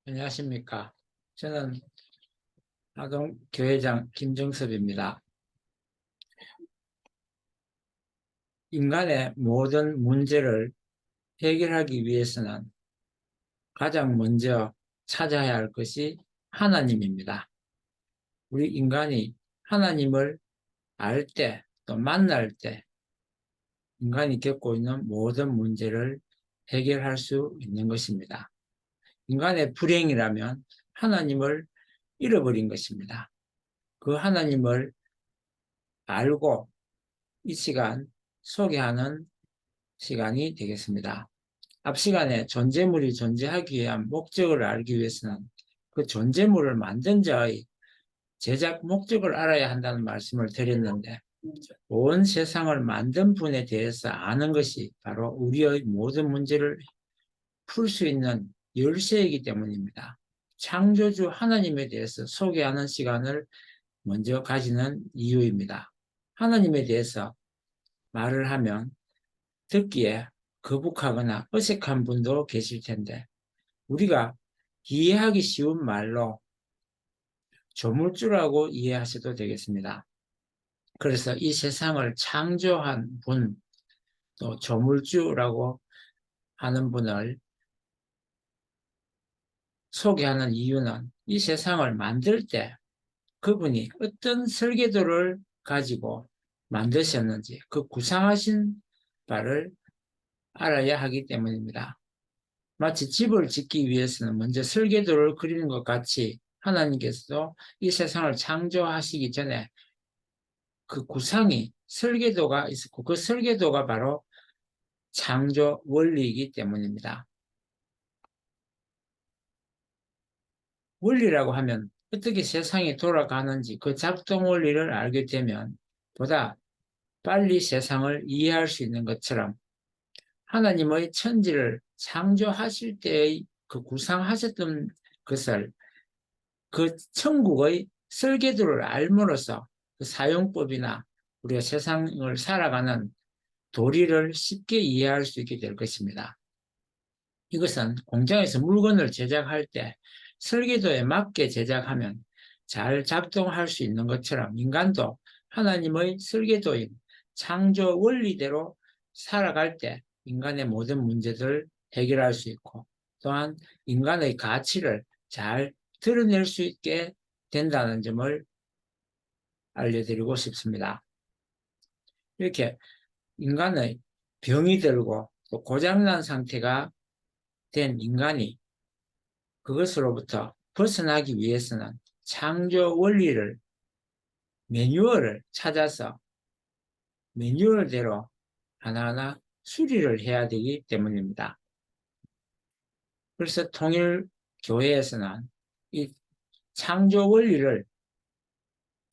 안녕하십니까. 저는 아동교회장 김정섭입니다. 인간의 모든 문제를 해결하기 위해서는 가장 먼저 찾아야 할 것이 하나님입니다. 우리 인간이 하나님을 알 때, 또 만날 때, 인간이 겪고 있는 모든 문제를 해결할 수 있는 것입니다. 인간의 불행이라면 하나님을 잃어버린 것입니다. 그 하나님을 알고 이 시간 소개하는 시간이 되겠습니다. 앞 시간에 존재물이 존재하기 위한 목적을 알기 위해서는 그 존재물을 만든 자의 제작 목적을 알아야 한다는 말씀을 드렸는데, 온 세상을 만든 분에 대해서 아는 것이 바로 우리의 모든 문제를 풀 수 있는 열쇠이기 때문입니다. 창조주 하나님에 대해서 소개하는 시간을 먼저 가지는 이유입니다. 하나님에 대해서 말을 하면 듣기에 거북하거나 어색한 분도 계실 텐데, 우리가 이해하기 쉬운 말로 조물주라고 이해하셔도 되겠습니다. 그래서 이 세상을 창조한 분, 또 조물주라고 하는 분을 소개하는 이유는 이 세상을 만들 때 그분이 어떤 설계도를 가지고 만드셨는지 그 구상하신 바를 알아야 하기 때문입니다. 마치 집을 짓기 위해서는 먼저 설계도를 그리는 것 같이 하나님께서도 이 세상을 창조하시기 전에 그 구상이 설계도가 있었고, 그 설계도가 바로 창조 원리이기 때문입니다. 원리라고 하면 어떻게 세상이 돌아가는지 그 작동 원리를 알게 되면 보다 빨리 세상을 이해할 수 있는 것처럼, 하나님의 천지를 창조하실 때의 그 구상하셨던 것을, 그 천국의 설계도를 알므로써 그 사용법이나 우리가 세상을 살아가는 도리를 쉽게 이해할 수 있게 될 것입니다. 이것은 공장에서 물건을 제작할 때 설계도에 맞게 제작하면 잘 작동할 수 있는 것처럼, 인간도 하나님의 설계도인 창조 원리대로 살아갈 때 인간의 모든 문제들을 해결할 수 있고, 또한 인간의 가치를 잘 드러낼 수 있게 된다는 점을 알려드리고 싶습니다. 이렇게 인간의 병이 들고 또 고장난 상태가 된 인간이 그것으로부터 벗어나기 위해서는 창조 원리를, 매뉴얼을 찾아서 매뉴얼대로 하나하나 수리를 해야 되기 때문입니다. 그래서 통일교회에서는 이 창조 원리를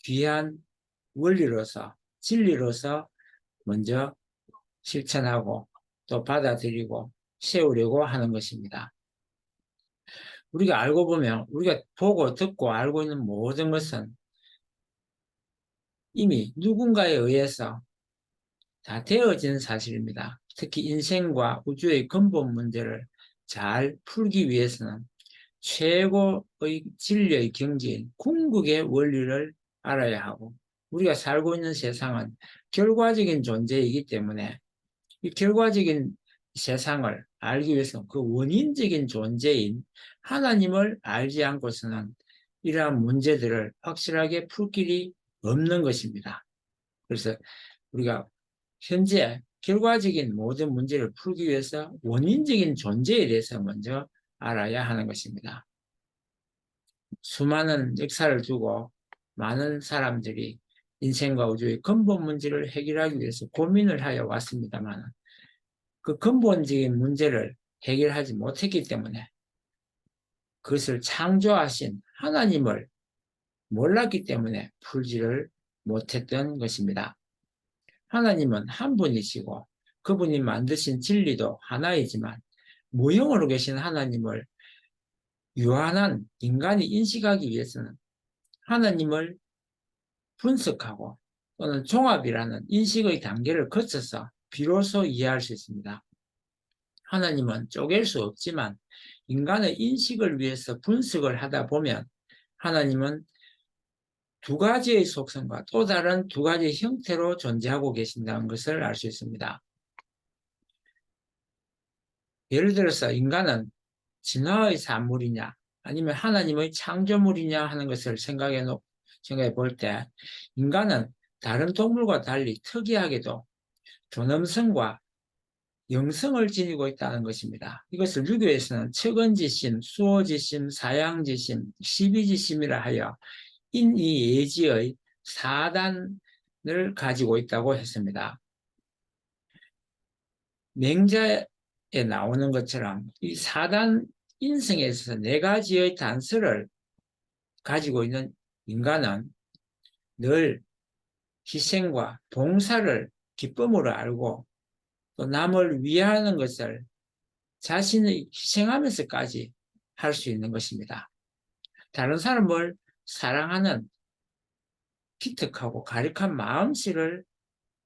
귀한 원리로서, 진리로서 먼저 실천하고 또 받아들이고 세우려고 하는 것입니다. 우리가 알고 보면, 우리가 보고 듣고 알고 있는 모든 것은 이미 누군가에 의해서 다 되어진 사실입니다. 특히 인생과 우주의 근본 문제를 잘 풀기 위해서는 최고의 진리의 경지인 궁극의 원리를 알아야 하고, 우리가 살고 있는 세상은 결과적인 존재이기 때문에 이 결과적인 세상을 알기 위해서 그 원인적인 존재인 하나님을 알지 않고서는 이러한 문제들을 확실하게 풀 길이 없는 것입니다. 그래서 우리가 현재 결과적인 모든 문제를 풀기 위해서 원인적인 존재에 대해서 먼저 알아야 하는 것입니다. 수많은 역사를 두고 많은 사람들이 인생과 우주의 근본 문제를 해결하기 위해서 고민을 하여 왔습니다만, 그 근본적인 문제를 해결하지 못했기 때문에 그것을 창조하신 하나님을 몰랐기 때문에 풀지를 못했던 것입니다. 하나님은 한 분이시고 그분이 만드신 진리도 하나이지만, 무형으로 계신 하나님을 유한한 인간이 인식하기 위해서는 하나님을 분석하고 또는 종합이라는 인식의 단계를 거쳐서 비로소 이해할 수 있습니다. 하나님은 쪼갤 수 없지만 인간의 인식을 위해서 분석을 하다 보면 하나님은 두 가지의 속성과 또 다른 두 가지의 형태로 존재하고 계신다는 것을 알 수 있습니다. 예를 들어서 인간은 진화의 산물이냐 아니면 하나님의 창조물이냐 하는 것을 생각해 볼 때 인간은 다른 동물과 달리 특이하게도 존엄성과 영성을 지니고 있다는 것입니다. 이것을 유교에서는 척은지심, 수호지심, 사양지심, 십이지심이라 하여 인이예지의 4단을 가지고 있다고 했습니다. 맹자에 나오는 것처럼 이 4단 인성에 있어서 4가지의 단서를 가지고 있는 인간은 늘 희생과 봉사를 기쁨으로 알고 또 남을 위하는 것을 자신의 희생하면서까지 할 수 있는 것입니다. 다른 사람을 사랑하는 기특하고 가득한 마음씨를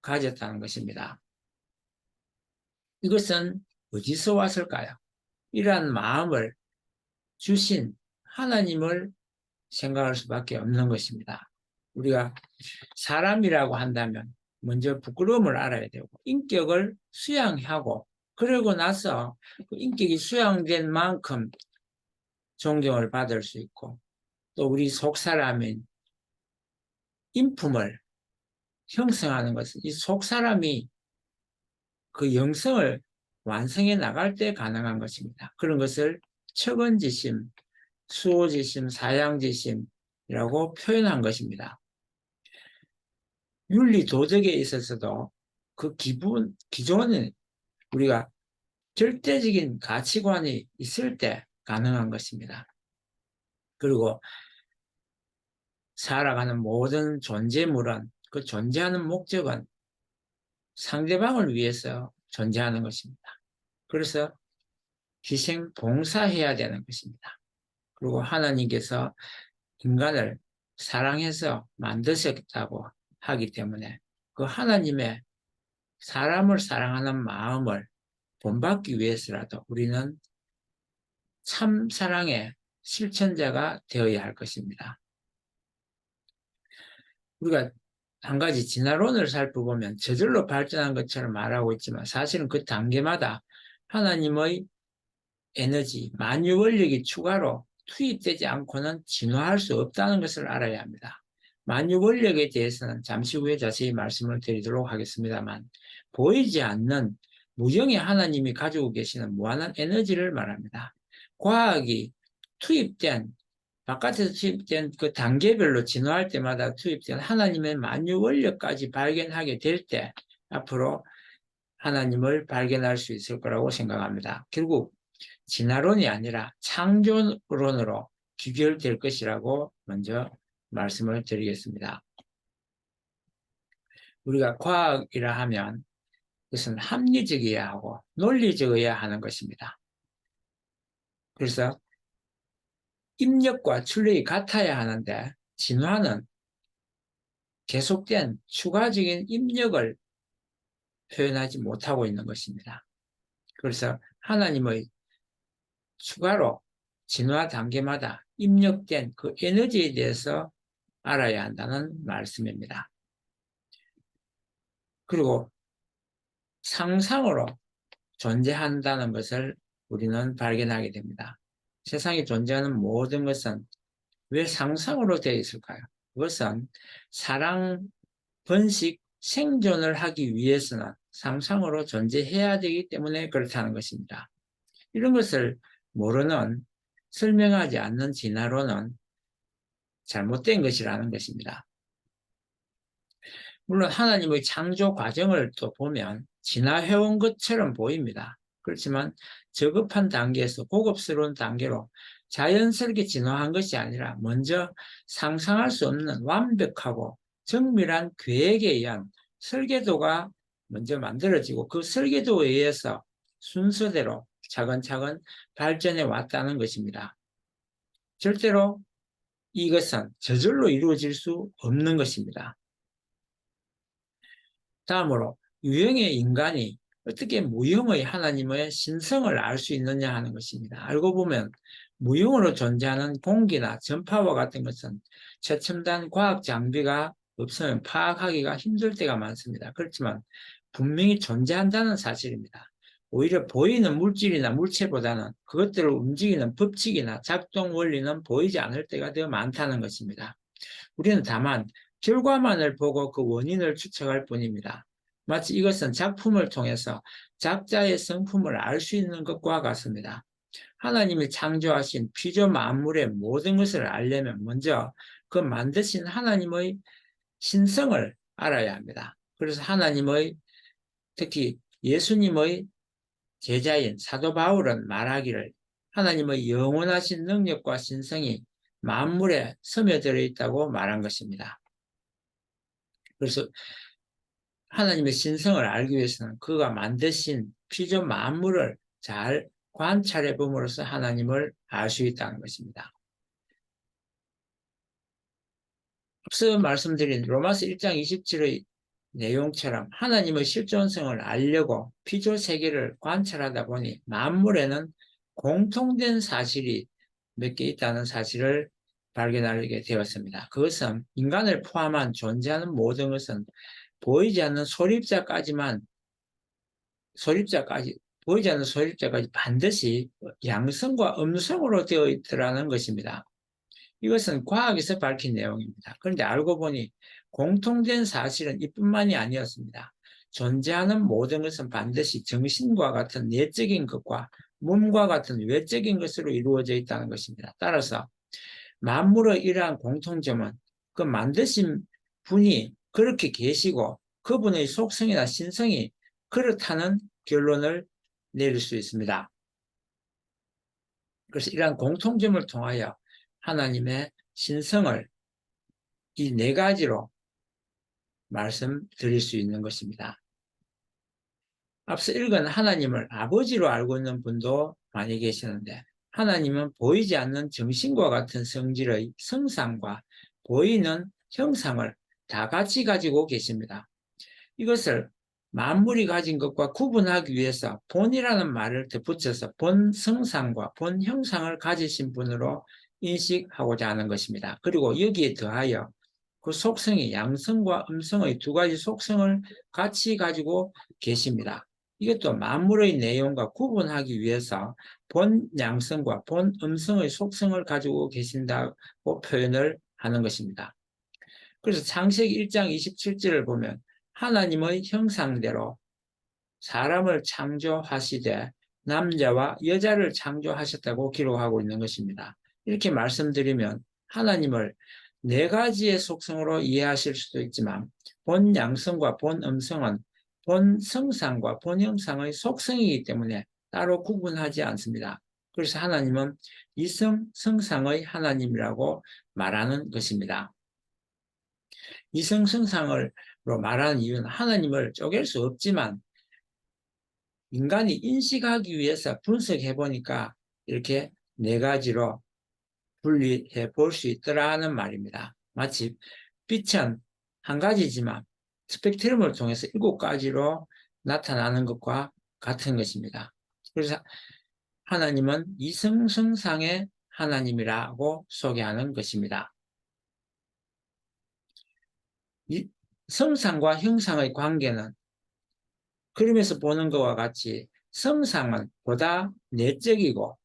가졌다는 것입니다. 이것은 어디서 왔을까요? 이러한 마음을 주신 하나님을 생각할 수밖에 없는 것입니다. 우리가 사람이라고 한다면 먼저 부끄러움을 알아야 되고 인격을 수양하고 그러고 나서 그 인격이 수양된 만큼 존경을 받을 수 있고 또 우리 속사람인 인품을 형성하는 것은 이 속사람이 그 영성을 완성해 나갈 때 가능한 것입니다. 그런 것을 척은지심, 수호지심, 사양지심이라고 표현한 것입니다. 윤리 도덕에 있어서도 그 기존은 우리가 절대적인 가치관이 있을 때 가능한 것입니다. 그리고 살아가는 모든 존재물은 그 존재하는 목적은 상대방을 위해서 존재하는 것입니다. 그래서 희생, 봉사해야 되는 것입니다. 그리고 하나님께서 인간을 사랑해서 만드셨다고 하기 때문에 그 하나님의 사람을 사랑하는 마음을 본받기 위해서라도 우리는 참 사랑의 실천자가 되어야 할 것입니다. 우리가 한 가지 진화론을 살펴보면 저절로 발전한 것처럼 말하고 있지만 사실은 그 단계마다 하나님의 에너지, 만유원력이 추가로 투입되지 않고는 진화할 수 없다는 것을 알아야 합니다. 만유원력에 대해서는 잠시 후에 자세히 말씀을 드리도록 하겠습니다만 보이지 않는 무형의 하나님이 가지고 계시는 무한한 에너지를 말합니다. 과학이 투입된 바깥에서 투입된 그 단계별로 진화할 때마다 투입된 하나님의 만유원력까지 발견하게 될 때 앞으로 하나님을 발견할 수 있을 거라고 생각합니다. 결국 진화론이 아니라 창조론으로 귀결될 것이라고 먼저 말씀을 드리겠습니다. 우리가 과학이라 하면 그것은 합리적이어야 하고 논리적이어야 하는 것입니다. 그래서 입력과 출력이 같아야 하는데 진화는 계속된 추가적인 입력을 표현하지 못하고 있는 것입니다. 그래서 하나님의 추가로 진화 단계마다 입력된 그 에너지에 대해서 알아야 한다는 말씀입니다. 그리고 상상으로 존재한다는 것을 우리는 발견하게 됩니다. 세상에 존재하는 모든 것은 왜 상상으로 되어 있을까요? 그것은 사랑, 번식, 생존을 하기 위해서는 상상으로 존재해야 되기 때문에 그렇다는 것입니다. 이런 것을 모르는, 설명하지 않는 진화론은 잘못된 것이라는 것입니다. 물론 하나님의 창조 과정을 또 보면 진화해온 것처럼 보입니다. 그렇지만 저급한 단계에서 고급스러운 단계로 자연스럽게 진화한 것이 아니라 먼저 상상할 수 없는 완벽하고 정밀한 계획에 의한 설계도가 먼저 만들어지고 그 설계도에 의해서 순서대로 차근차근 발전해 왔다는 것입니다. 절대로 이것은 저절로 이루어질 수 없는 것입니다. 다음으로 유형의 인간이 어떻게 무형의 하나님의 신성을 알 수 있느냐 하는 것입니다. 알고 보면 무형으로 존재하는 공기나 전파와 같은 것은 최첨단 과학 장비가 없으면 파악하기가 힘들 때가 많습니다. 그렇지만 분명히 존재한다는 사실입니다. 오히려 보이는 물질이나 물체보다는 그것들을 움직이는 법칙이나 작동 원리는 보이지 않을 때가 더 많다는 것입니다. 우리는 다만 결과만을 보고 그 원인을 추측할 뿐입니다. 마치 이것은 작품을 통해서 작자의 성품을 알 수 있는 것과 같습니다. 하나님이 창조하신 피조 만물의 모든 것을 알려면 먼저 그 만드신 하나님의 신성을 알아야 합니다. 그래서 하나님의, 특히 예수님의 제자인 사도 바울은 말하기를 하나님의 영원하신 능력과 신성이 만물에 스며들어 있다고 말한 것입니다. 그래서 하나님의 신성을 알기 위해서는 그가 만드신 피조 만물을 잘 관찰해 봄으로써 하나님을 알 수 있다는 것입니다. 앞서 말씀드린 로마서 1장 27의 내용처럼 하나님의 실존성을 알려고 피조 세계를 관찰하다 보니 만물에는 공통된 사실이 몇 개 있다는 사실을 발견하게 되었습니다. 그것은 인간을 포함한 존재하는 모든 것은 보이지 않는 보이지 않는 소립자까지 반드시 양성과 음성으로 되어 있더라는 것입니다. 이것은 과학에서 밝힌 내용입니다. 그런데 알고 보니 공통된 사실은 이뿐만이 아니었습니다. 존재하는 모든 것은 반드시 정신과 같은 내적인 것과 몸과 같은 외적인 것으로 이루어져 있다는 것입니다. 따라서 만물의 이러한 공통점은 그 만드신 분이 그렇게 계시고 그분의 속성이나 신성이 그렇다는 결론을 내릴 수 있습니다. 그래서 이러한 공통점을 통하여 하나님의 신성을 이 네 가지로 말씀드릴 수 있는 것입니다. 앞서 읽은 하나님을 아버지로 알고 있는 분도 많이 계시는데 하나님은 보이지 않는 정신과 같은 성질의 성상과 보이는 형상을 다 같이 가지고 계십니다. 이것을 만물이 가진 것과 구분하기 위해서 본이라는 말을 덧붙여서 본 성상과 본 형상을 가지신 분으로 인식하고자 하는 것입니다. 그리고 여기에 더하여 그 속성이 양성과 음성의 두 가지 속성을 같이 가지고 계십니다. 이것도 만물의 내용과 구분하기 위해서 본 양성과 본 음성의 속성을 가지고 계신다고 표현을 하는 것입니다. 그래서 창세기 1장 27절을 보면 하나님의 형상대로 사람을 창조하시되 남자와 여자를 창조하셨다고 기록하고 있는 것입니다. 이렇게 말씀드리면 하나님을 네 가지의 속성으로 이해하실 수도 있지만 본 양성과 본 음성은 본 성상과 본 형상의 속성이기 때문에 따로 구분하지 않습니다. 그래서 하나님은 이성 성상의 하나님이라고 말하는 것입니다. 이성 성상으로 말하는 이유는 하나님을 쪼갤 수 없지만 인간이 인식하기 위해서 분석해 보니까 이렇게 네 가지로 분리해 볼 수 있더라는 말입니다. 마치 빛은 한 가지지만 스펙트럼을 통해서 7가지로 나타나는 것과 같은 것입니다. 그래서 하나님은 이성성상의 하나님이라고 소개하는 것입니다. 이 성상과 형상의 관계는 그림에서 보는 것과 같이 성상은 보다 내적이고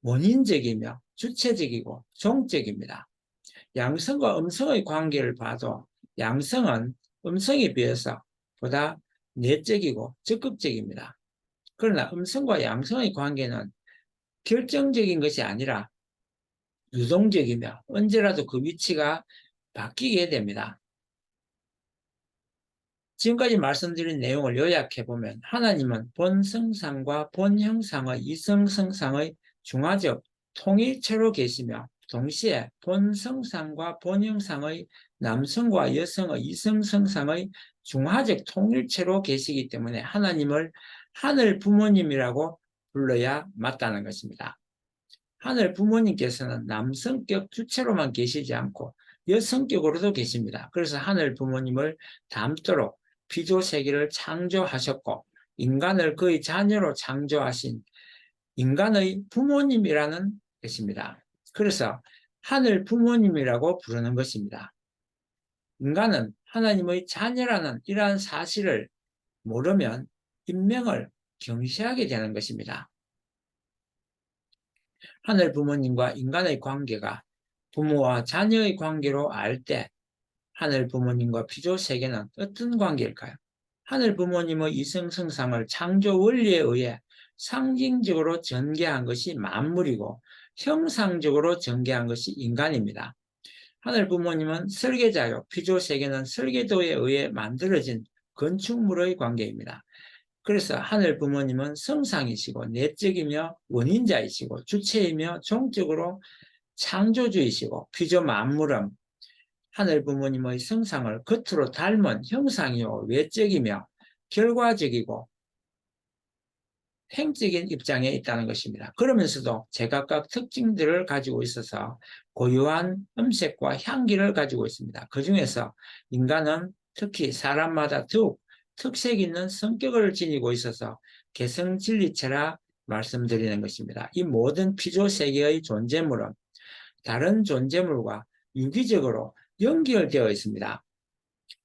원인적이며 주체적이고 종적입니다. 양성과 음성의 관계를 봐도 양성은 음성에 비해서 보다 내적이고 적극적입니다. 그러나 음성과 양성의 관계는 결정적인 것이 아니라 유동적이며 언제라도 그 위치가 바뀌게 됩니다. 지금까지 말씀드린 내용을 요약해보면 하나님은 본성상과 본형상의 이성성상의 중화적 통일체로 계시며 동시에 본성상과 본형상의 남성과 여성의 이성성상의 중화적 통일체로 계시기 때문에 하나님을 하늘 부모님이라고 불러야 맞다는 것입니다. 하늘 부모님께서는 남성격 주체로만 계시지 않고 여성격으로도 계십니다. 그래서 하늘 부모님을 닮도록 피조세계를 창조하셨고 인간을 그의 자녀로 창조하신 인간의 부모님이라는 것입니다. 그래서 하늘 부모님이라고 부르는 것입니다. 인간은 하나님의 자녀라는 이러한 사실을 모르면 인명을 경시하게 되는 것입니다. 하늘 부모님과 인간의 관계가 부모와 자녀의 관계로 알 때 하늘 부모님과 피조세계는 어떤 관계일까요? 하늘 부모님의 이성성상을 창조 원리에 의해 상징적으로 전개한 것이 만물이고 형상적으로 전개한 것이 인간입니다. 하늘 부모님은 설계자요, 피조세계는 설계도에 의해 만들어진 건축물의 관계입니다. 그래서 하늘 부모님은 성상이시고 내적이며 원인자이시고 주체이며 종적으로 창조주이시고 피조 만물은 하늘 부모님의 성상을 겉으로 닮은 형상이요 외적이며 결과적이고 행적인 입장에 있다는 것입니다. 그러면서도 제각각 특징들을 가지고 있어서 고유한 음색과 향기를 가지고 있습니다. 그 중에서 인간은 특히 사람마다 더욱 특색 있는 성격을 지니고 있어서 개성진리체라 말씀드리는 것입니다. 이 모든 피조세계의 존재물은 다른 존재물과 유기적으로 연결되어 있습니다.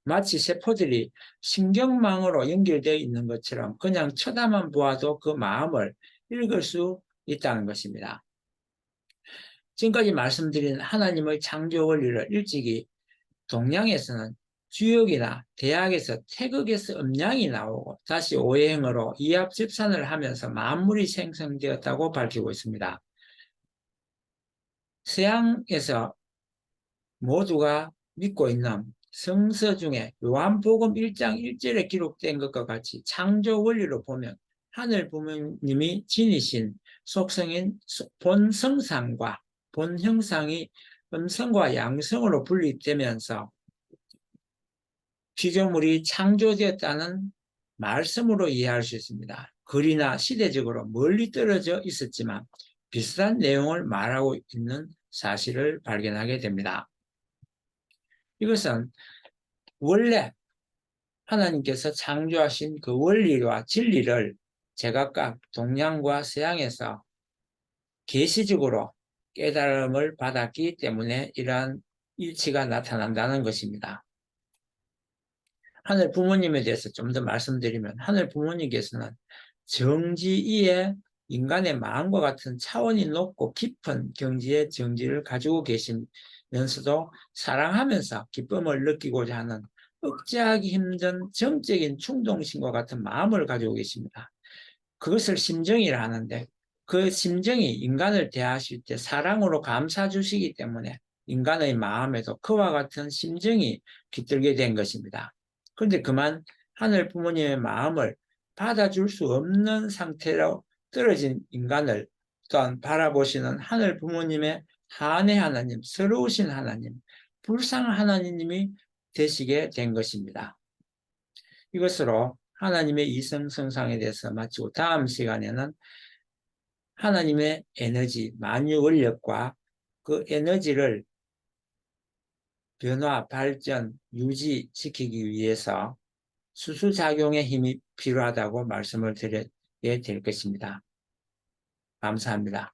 마치 세포들이 신경망으로 연결되어 있는 것처럼 그냥 쳐다만 보아도 그 마음을 읽을 수 있다는 것입니다. 지금까지 말씀드린 하나님의 창조 원리를 일찍이 동양에서는 주역이나 대학에서 태극에서 음양이 나오고 다시 오행으로 이합집산을 하면서 만물이 생성되었다고 밝히고 있습니다. 서양에서 모두가 믿고 있는 성서 중에 요한복음 1장 1절에 기록된 것과 같이 창조 원리로 보면 하늘 부모님이 지니신 속성인 본 성상과 본 형상이 음성과 양성으로 분리되면서 피조물이 창조되었다는 말씀으로 이해할 수 있습니다. 거리나 시대적으로 멀리 떨어져 있었지만 비슷한 내용을 말하고 있는 사실을 발견하게 됩니다. 이것은 원래 하나님께서 창조하신 그 원리와 진리를 제각각 동양과 서양에서 계시적으로 깨달음을 받았기 때문에 이러한 일치가 나타난다는 것입니다. 하늘 부모님에 대해서 좀 더 말씀드리면 하늘 부모님께서는 정지이의 인간의 마음과 같은 차원이 높고 깊은 경지의 정지를 가지고 계시면서도 사랑하면서 기쁨을 느끼고자 하는 억제하기 힘든 정적인 충동심과 같은 마음을 가지고 계십니다. 그것을 심정이라 하는데 그 심정이 인간을 대하실 때 사랑으로 감싸 주시기 때문에 인간의 마음에도 그와 같은 심정이 깃들게 된 것입니다. 그런데 그만 하늘 부모님의 마음을 받아줄 수 없는 상태로 떨어진 인간을 또한 바라보시는 하늘 부모님의 한해 하나님, 서러우신 하나님, 불쌍한 하나님이 되시게 된 것입니다. 이것으로 하나님의 이성성상에 대해서 마치고 다음 시간에는 하나님의 에너지, 만유 원력과 그 에너지를 변화, 발전, 유지시키기 위해서 수수작용의 힘이 필요하다고 말씀을 드려야 될 것입니다. 감사합니다.